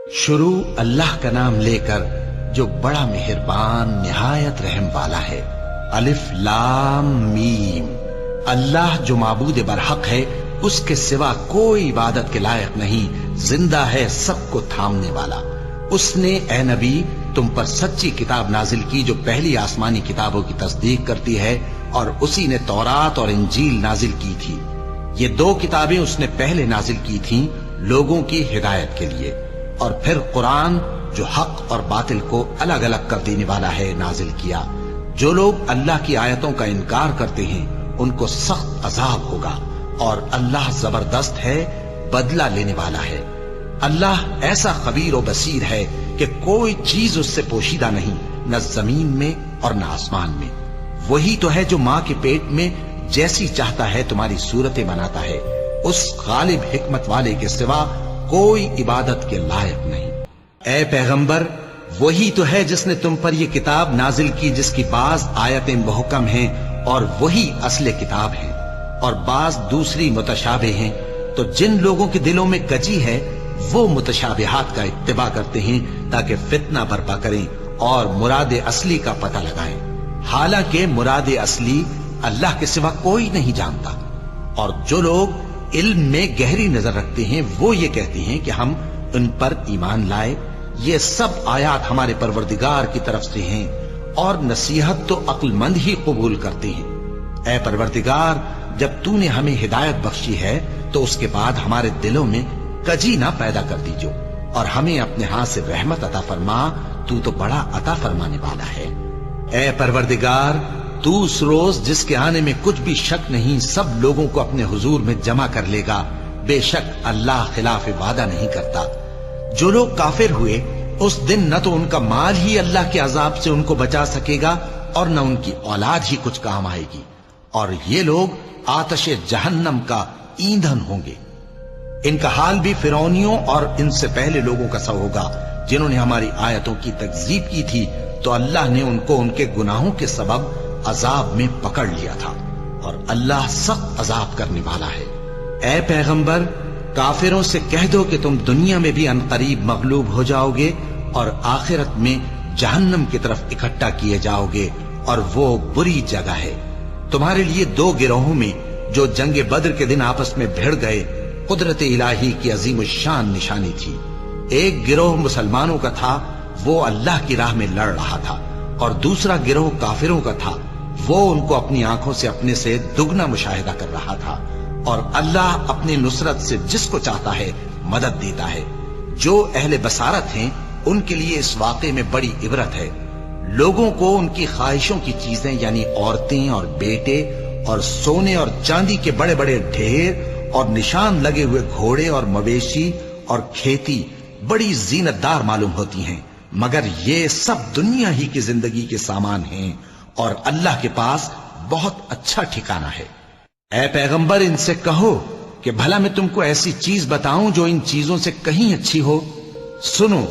शुरू अल्लाह का नाम लेकर जो बड़ा मेहरबान निहायत रहम वाला है। अलिफ लाम मीम। अल्लाह जो माबूद बरहक है, उसके सिवा कोई इबादत के लायक नहीं, जिंदा है सबको थामने वाला। उसने ए नबी तुम पर सच्ची किताब नाजिल की जो पहली आसमानी किताबों की तस्दीक करती है, और उसी ने तौरात और इंजील नाजिल की थी। ये दो किताबें उसने पहले नाजिल की थीं लोगों की हिदायत के लिए, और फिर कुरान जो हक और बातिल को अलग अलग कर देने वाला है नाजिल किया। जो लोग अल्लाह की आयतों का इनकार करते हैं उनको सख्त अजाब होगा, और अल्लाह जबरदस्त है, बदला लेने वाला है। अल्लाह ऐसा खबीर और बसीर है कि कोई चीज उससे पोशीदा नहीं, न जमीन में और न आसमान में। वही तो है जो माँ के पेट में जैसी चाहता है तुम्हारी सूरतें बनाता है। उस गालिब हिकमत वाले के सिवा कोई इबादत के लायक नहीं। ए पैगंबर, वही तो है जिसने तुम पर यह किताब नाजिल की जिसकी बाज आयतें मुहकम हैं और वही असले किताब है, और बाज दूसरी मुतशाबे हैं। तो जिन लोगों के दिलों में कजी है वो मुतशाबिहात का इत्तिबा करते हैं ताकि फितना बर्पा करें और मुराद असली का पता लगाएं। हालांकि मुराद असली अल्लाह के सिवा कोई नहीं जानता। और जो लोग इल्म में गहरी नजर रखते हैं वो ये कहते हैं कि हम उन पर ईमान लाए। ये सब आयात हमारे परवरदिगार की तरफ से हैं, और नसीहत तो अक्लमंद ही कबूल करते हैं। ए परवरदिगार, जब तूने हमें हिदायत बख्शी है तो उसके बाद हमारे दिलों में कजी ना पैदा कर दीजो, और हमें अपने हाथ से रहमत अता फरमा, तू तो बड़ा अता फरमाने वाला है। ए परवरदिगार, तू उस रोज जिसके आने में कुछ भी शक नहीं सब लोगों को अपने हुजूर में जमा कर लेगा। बेशक अल्लाह खिलाफ वादा नहीं करता। जो लोग काफिर हुए उस दिन न तो उनका माल ही अल्लाह के अजाब से उनको बचा सकेगा और न उनकी औलाद ही कुछ काम आएगी, और ये लोग आतशे जहन्नम का ईंधन होंगे। इनका हाल भी फिरौनियों और इनसे पहले लोगों का सा होगा जिन्होंने हमारी आयतों की तकजीब की थी, तो अल्लाह ने उनको उनके गुनाहों के सबब अजाब में पकड़ लिया था, और अल्लाह सख्त अजाब करने वाला है। ए पैगंबर, काफिरों से कह दो कि तुम दुनिया में भी अनकरीब मगलूब हो जाओगे और आखिरत में जहन्नम की तरफ इकट्ठा किए जाओगे, और वो बुरी जगह है। तुम्हारे लिए दो गिरोहों में जो जंगे बद्र के दिन आपस में भिड़ गए कुदरत इलाही की अजीम शान निशानी थी। एक गिरोह मुसलमानों का था, वो अल्लाह की राह में लड़ रहा था, और दूसरा गिरोह काफिरों का था, वो उनको अपनी आंखों से अपने से दुगना मुशाहिदा कर रहा था। और अल्लाह अपनी नुसरत से जिसको चाहता है मदद देता है। जो अहले बसारत हैं उनके लिए इस वाक़े में बड़ी इबरत है। लोगों को उनकी ख्वाहिशों की चीजें यानी औरतें और बेटे और सोने और चांदी के बड़े बड़े ढेर और निशान लगे हुए घोड़े और मवेशी और खेती बड़ी जीनतदार मालूम होती हैं, मगर ये सब दुनिया ही की जिंदगी के सामान हैं, और अल्लाह के पास बहुत अच्छा ठिकाना है। ऐ पैगंबर, इनसे कहो कि भला मैं तुमको ऐसी चीज बताऊं जो इन चीजों से कहीं अच्छी हो। सुनो,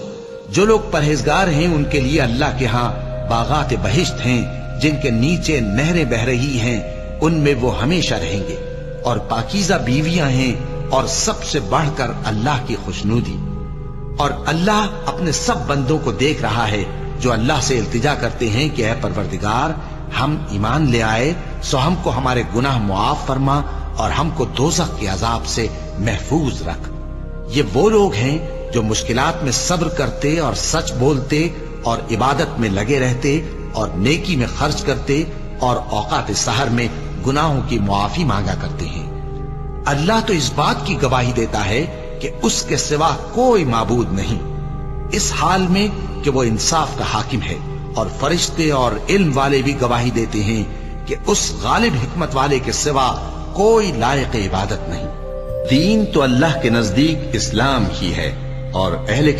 जो लोग परहेजगार हैं उनके लिए अल्लाह के यहाँ बागात बहिश्त हैं जिनके नीचे नहरें बह रही हैं, उनमें वो हमेशा रहेंगे, और पाकीज़ा बीवियां हैं, और सबसे बढ़कर अल्लाह की खुशनूदी। और अल्लाह अपने सब बंदों को देख रहा है जो अल्लाह से इल्तिजा करते हैं कि ऐ परवरदिगार, हम ईमान ले आए सो हमको हमारे गुनाह मुआफ फरमा और हमको दोज़ख के अजाब से महफूज रख। ये वो लोग हैं जो मुश्किलात में सब्र करते और सच बोलते और इबादत में लगे रहते और नेकी में खर्च करते और औकात सहर में गुनाहों की मुआफी मांगा करते हैं। अल्लाह तो इस बात की गवाही देता है कि उसके सिवा कोई माबूद नहीं, इस हाल में कि वो इंसाफ का हाकिम है, और फरिश्ते और इल्म वाले भी गवाही देते हैं कि उस गालिब हिकमत वाले के सिवा कोई लायक इबादत नहीं। दीन तो अल्लाह के नजदीक इस्लाम ही है, और अहले